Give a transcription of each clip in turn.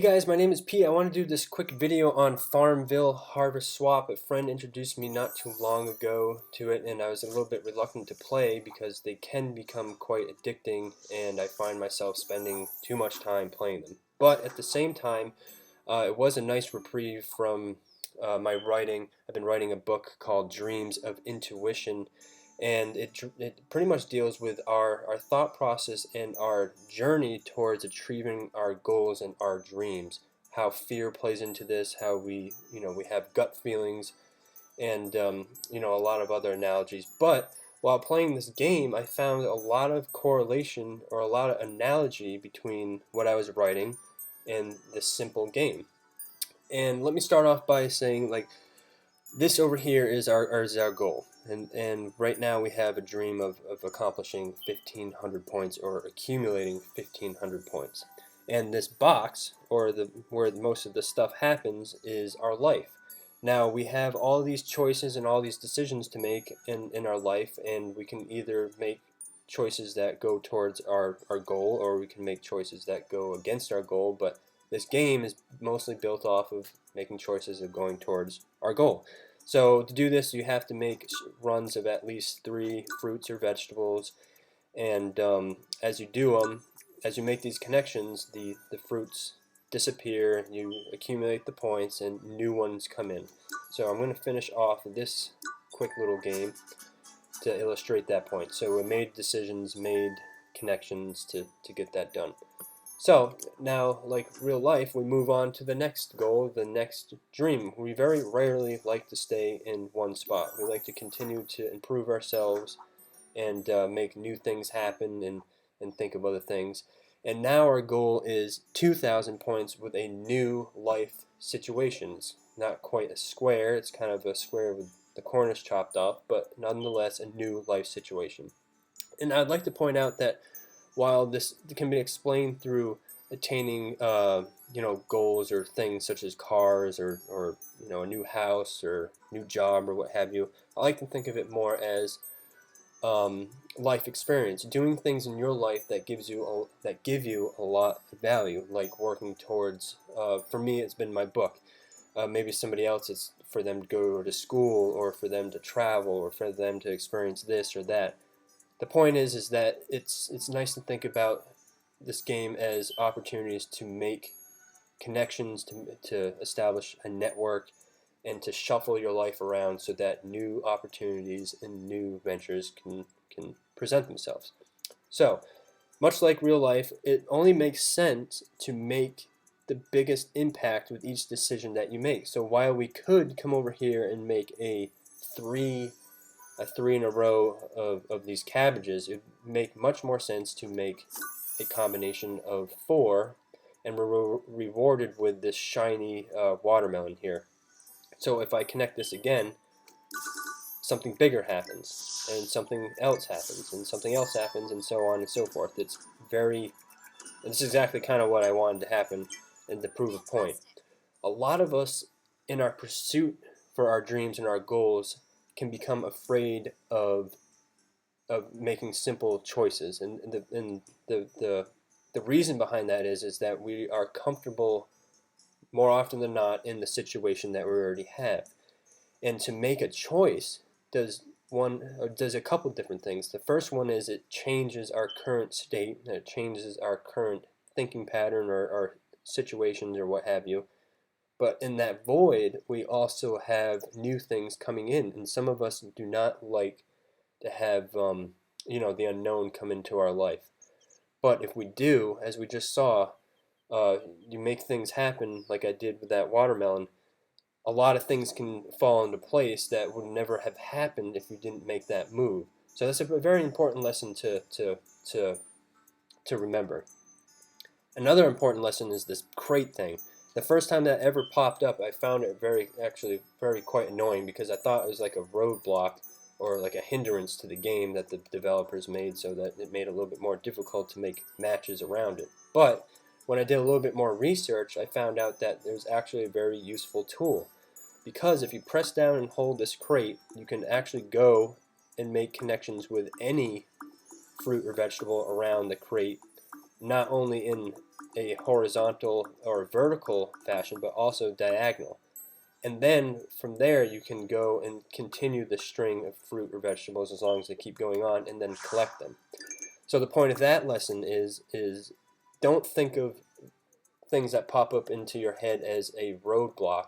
Hey guys, my name is Pete. I want to do this quick video on Farmville Harvest Swap. A friend introduced me not too long ago to it, and I was a little bit reluctant to play because they can become quite addicting, and I find myself spending too much time playing them. But at the same time, it was a nice reprieve from my writing. I've been writing a book called Dreams of Intuition, and it pretty much deals with our thought process and our journey towards achieving our goals and our dreams. How fear plays into this, how we have gut feelings, and a lot of other analogies. But while playing this game, I found a lot of correlation or a lot of analogy between what I was writing and this simple game. And let me start off by saying, like, this over here is our goal, and right now we have a dream of accomplishing 1,500 points or accumulating 1,500 points. And this box, or where most of the stuff happens, is our life. Now we have all these choices and all these decisions to make in our life, and we can either make choices that go towards our goal, or we can make choices that go against our goal. But this game is mostly built off of making choices of going towards our goal. So to do this, you have to make runs of at least 3 fruits or vegetables, and as you do them, as you make these connections, the fruits disappear, you accumulate the points, and new ones come in. So I'm going to finish off this quick little game to illustrate that point. So we made decisions, made connections to get that done. So now, like real life, we move on to the next goal, the next dream. We very rarely like to stay in one spot. We like to continue to improve ourselves and make new things happen and think of other things. And now our goal is 2,000 points with a new life situation. It's not quite a square, it's kind of a square with the corners chopped off, but nonetheless a new life situation. And I'd like to point out that while this can be explained through attaining goals or things such as cars or a new house or new job or what have you, I like to think of it more as life experience, doing things in your life that give you a lot of value, like working towards. For me, it's been my book. Maybe somebody else, it's for them to go to school, or for them to travel, or for them to experience this or that. The point is that it's nice to think about this game as opportunities to make connections, to establish a network, and to shuffle your life around so that new opportunities and new ventures can present themselves. So, much like real life, it only makes sense to make the biggest impact with each decision that you make. So while we could come over here and make three a three in a row of these cabbages, it would make much more sense to make a combination of 4, and we're rewarded with this shiny watermelon here. So if I connect this again, something bigger happens, and something else happens, and something else happens, and so on and so forth. This is exactly kind of what I wanted to happen, and to prove a point. A lot of us, in our pursuit for our dreams and our goals, can become afraid of making simple choices, and the reason behind that is that we are comfortable more often than not in the situation that we already have. And to make a choice does a couple different things. The first one is it changes our current state, it changes our current thinking pattern or situations or what have you. But in that void, we also have new things coming in, and some of us do not like to have the unknown come into our life. But if we do, as we just saw, you make things happen like I did with that watermelon. A lot of things can fall into place that would never have happened if you didn't make that move. So that's a very important lesson to remember. Another important lesson is this crate thing. The first time that ever popped up, I found it very quite annoying, because I thought it was like a roadblock or like a hindrance to the game that the developers made, so that it made it a little bit more difficult to make matches around it. But when I did a little bit more research, I found out that it was actually a very useful tool, because if you press down and hold this crate, you can actually go and make connections with any fruit or vegetable around the crate not only in a horizontal or vertical fashion, but also diagonal. And then from there you can go and continue the string of fruit or vegetables as long as they keep going on, and then collect them. So the point of that lesson is don't think of things that pop up into your head as a roadblock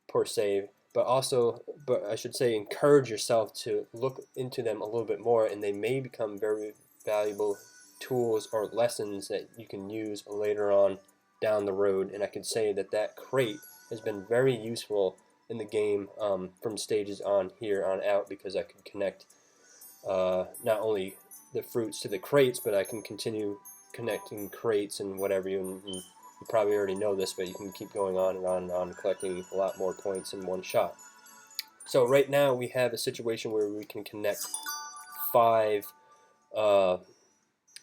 per se, but I should say, encourage yourself to look into them a little bit more, and they may become very valuable tools or lessons that you can use later on down the road. And I could say that that crate has been very useful in the game from stages on here on out, because I could connect not only the fruits to the crates, but I can continue connecting crates and whatever. You probably already know this, but you can keep going on and on and on, collecting a lot more points in one shot. So right now we have a situation where we can connect 5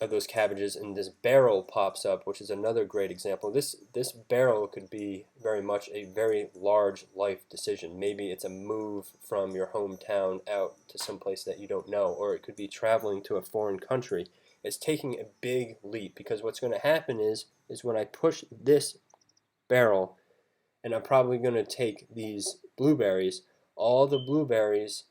of those cabbages, and this barrel pops up, which is another great example. This barrel could be very much a very large life decision. Maybe it's a move from your hometown out to someplace that you don't know, or it could be traveling to a foreign country. It's taking a big leap, because what's going to happen is when I push this barrel, and I'm probably going to take these blueberries, all the blueberries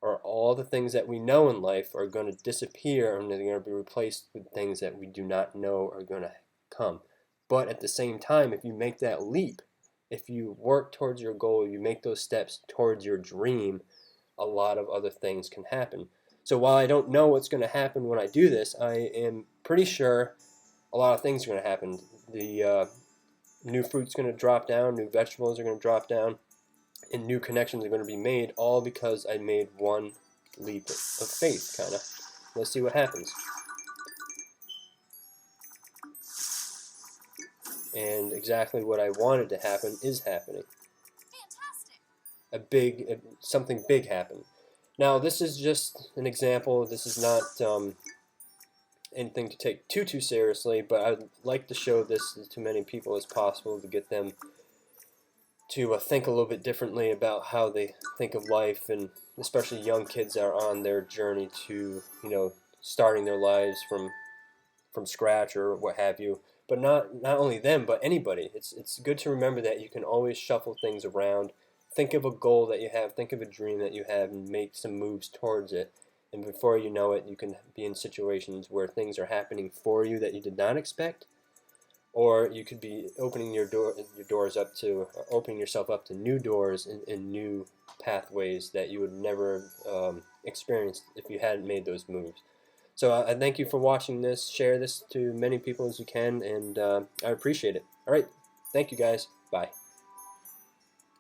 or all the things that we know in life are going to disappear, and they're going to be replaced with things that we do not know are going to come. But at the same time, if you make that leap, if you work towards your goal, you make those steps towards your dream, a lot of other things can happen. So while I don't know what's going to happen when I do this, I am pretty sure a lot of things are going to happen. The new fruit's going to drop down, new vegetables are going to drop down, and new connections are going to be made, all because I made one leap of faith, kind of. Let's see what happens. And exactly what I wanted to happen is happening. Something big happened. Now, this is just an example. This is not anything to take too seriously, but I'd like to show this to many people as possible, to get them to think a little bit differently about how they think of life, and especially young kids that are on their journey to, starting their lives from scratch or what have you. But not only them, but anybody. It's good to remember that you can always shuffle things around. Think of a goal that you have, think of a dream that you have, and make some moves towards it. And before you know it, you can be in situations where things are happening for you that you did not expect, or you could be opening opening yourself up to new doors and new pathways that you would never experience if you hadn't made those moves. So I thank you for watching this. Share this to many people as you can, and I appreciate it. All right, thank you guys. Bye.